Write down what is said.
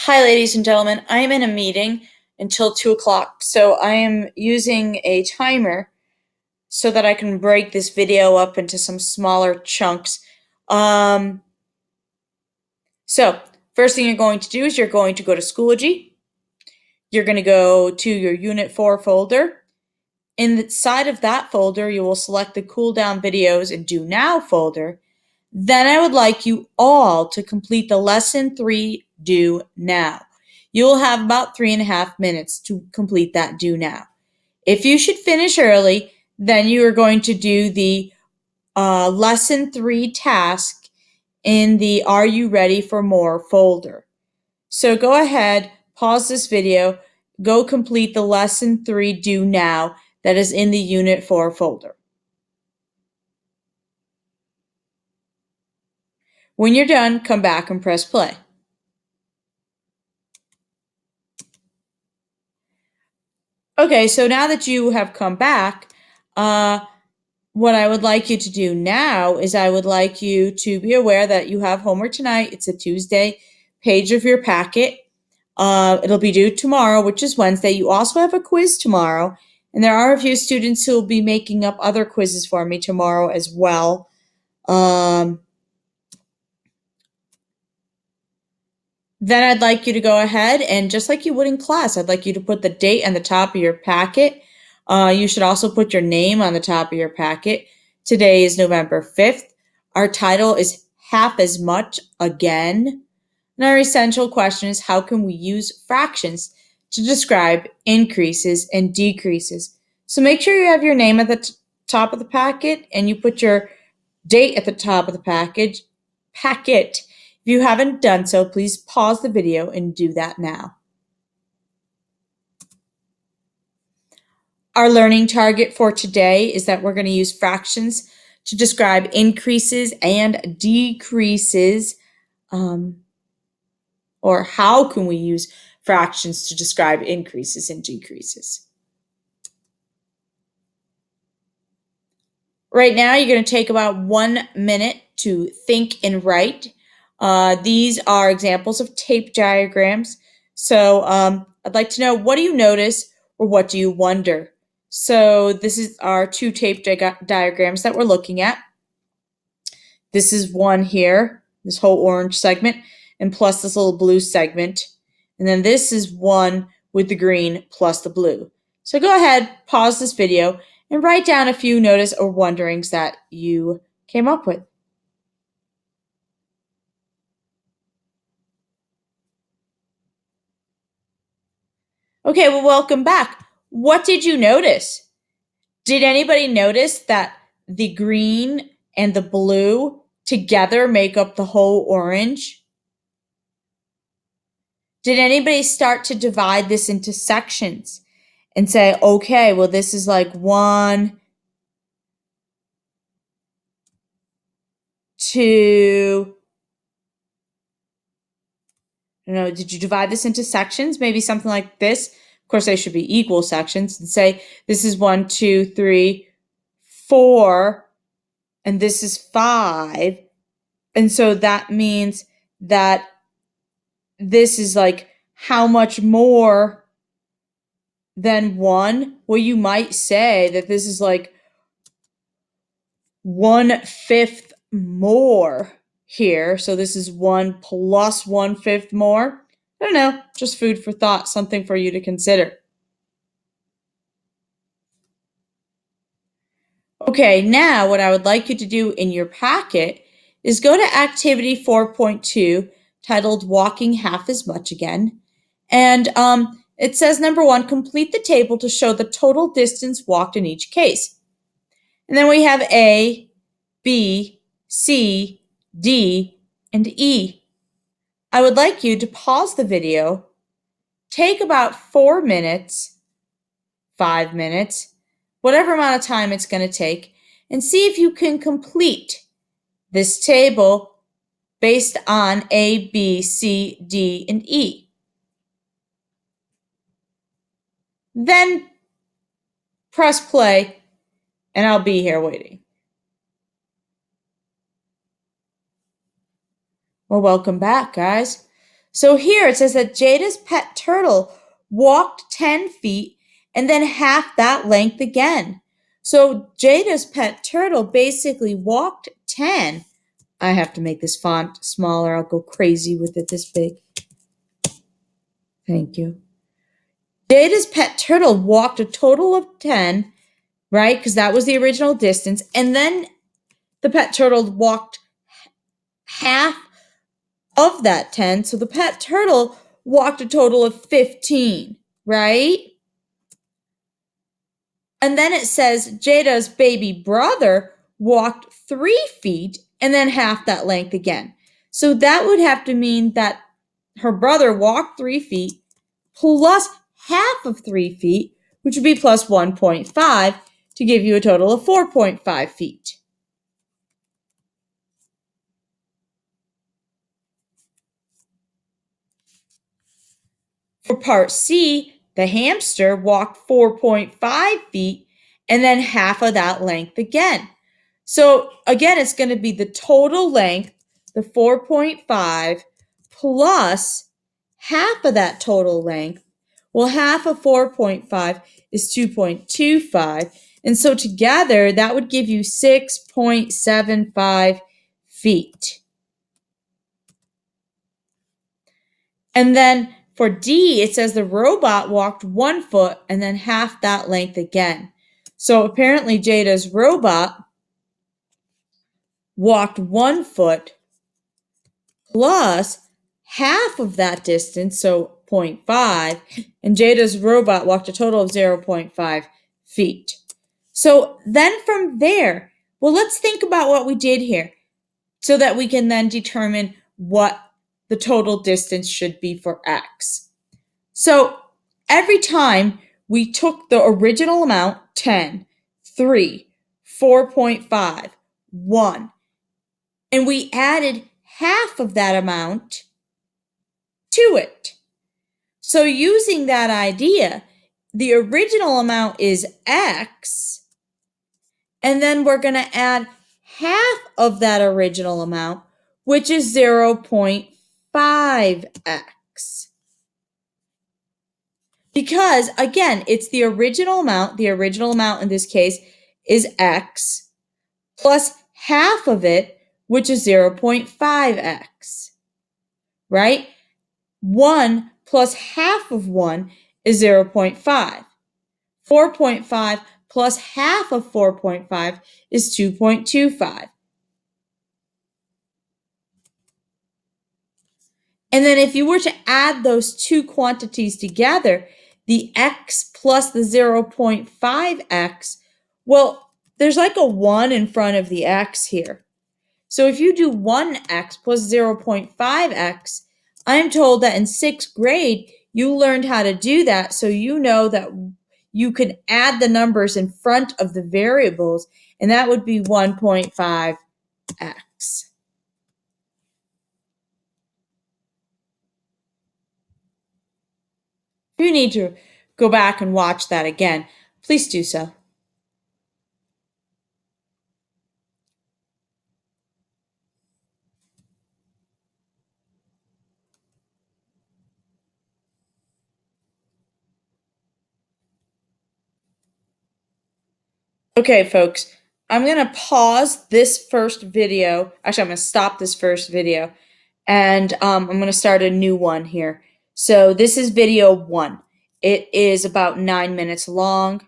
Hi, ladies and gentlemen. I am in a meeting until 2 o'clock, so I am using a timer so that I can break this video up into some smaller chunks. Um, so, first thing you're going to do is you're going to go to Schoology. You're going to go to your Unit 4 folder. Inside of that folder, you will select the Cool Down Videos and Do Now folder. Then I would like you all to complete the Lesson 3 Do Now. You will have about 3.5 minutes to complete that Do Now. If you should finish early, then you are going to do the Lesson 3 task in the Are You Ready for More folder. So go ahead, pause this video, go complete the Lesson 3 Do Now that is in the Unit 4 folder. When you're done, come back and press play. Okay, so now that you have come back, what I would like you to do now is I would like you to be aware that you have homework tonight. It's a Tuesday page of your packet. It'll be due tomorrow, which is Wednesday. You also have a quiz tomorrow, and there are a few students who will be making up other quizzes for me tomorrow as well. Then I'd like you to go ahead and just like you would in class, I'd like you to put the date on the top of your packet. You should also put your name on the top of your packet. Today is November 5th. Our title is Half as Much Again. And our essential question is how can we use fractions to describe increases and decreases? So make sure you have your name at the top of the packet and you put your date at the top of the packet. If you haven't done so, please pause the video and do that now. Our learning target for today is that we're going to use fractions to describe increases and decreases. Or how can we use fractions to describe increases and decreases? Right now, you're going to take about 1 minute to think and write. These are examples of tape diagrams. So I'd like to know, what do you notice or what do you wonder? So this is our two tape diagrams that we're looking at. This is one here, this whole orange segment, and plus this little blue segment. And then this is one with the green plus the blue. So go ahead, pause this video, and write down a few notice or wonderings that you came up with. Okay, well, welcome back. What did you notice? Did anybody notice that the green and the blue together make up the whole orange? Did anybody start to divide this into sections and say, okay, well, this is like 1, 2, I don't know, did you divide this into sections? Maybe something like this. Of course, they should be equal sections and say, this is 1, 2, 3, 4, and this is 5. And so that means that this is like how much more than 1? Well, you might say that this is like 1/5 more here. So this is 1 plus 1/5 more. I don't know, just food for thought, something for you to consider. Okay, now what I would like you to do in your packet is go to activity 4.2 titled Walking Half as Much Again. And it says number 1, complete the table to show the total distance walked in each case. And then we have A, B, C, D, and E. I would like you to pause the video, take about 4 minutes, 5 minutes, whatever amount of time it's going to take, and see if you can complete this table based on A, B, C, D, and E. Then press play, and I'll be here waiting. Well, welcome back, guys. So here it says that Jada's pet turtle walked 10 feet and then half that length again. So Jada's pet turtle basically walked 10. I have to make this font smaller. I'll go crazy with it this big. Thank you. Jada's pet turtle walked a total of 10, right? Because that was the original distance. And then the pet turtle walked half of that 10. So the pet turtle walked a total of 15, right? And then it says Jada's baby brother walked 3 feet and then half that length again. So that would have to mean that her brother walked 3 feet plus half of 3 feet, which would be plus 1.5 to give you a total of 4.5 feet. For part C, the hamster walked 4.5 feet and then half of that length again. So again, it's going to be the total length, the 4.5, plus half of that total length. Well, half of 4.5 is 2.25. And so together, that would give you 6.75 feet. And then for D, it says the robot walked 1 foot and then half that length again. So apparently Jada's robot walked 1 foot plus half of that distance, so 0.5, and Jada's robot walked a total of 0.5 feet. So then from there, well, let's think about what we did here so that we can then determine what the total distance should be for x. So every time we took the original amount, 10, 3, 4.5, 1, and we added half of that amount to it. So using that idea, the original amount is x, and then we're going to add half of that original amount, which is 0.5x. Because, again, it's the original amount. The original amount in this case is x, plus half of it, which is 0.5x, right? 1 plus half of 1 is 0.5. 4.5 plus half of 4.5 is 2.25. And then if you were to add those two quantities together, the x plus the 0.5x, well, there's like a 1 in front of the x here. So if you do 1x plus 0.5x, I'm told that in 6th grade, you learned how to do that, so you know that you can add the numbers in front of the variables, and that would be 1.5x. If you need to go back and watch that again, please do so. Okay, folks, I'm going to pause this first video. Actually, I'm going to stop this first video, and I'm going to start a new one here. So this is video 1. It is about 9 minutes long.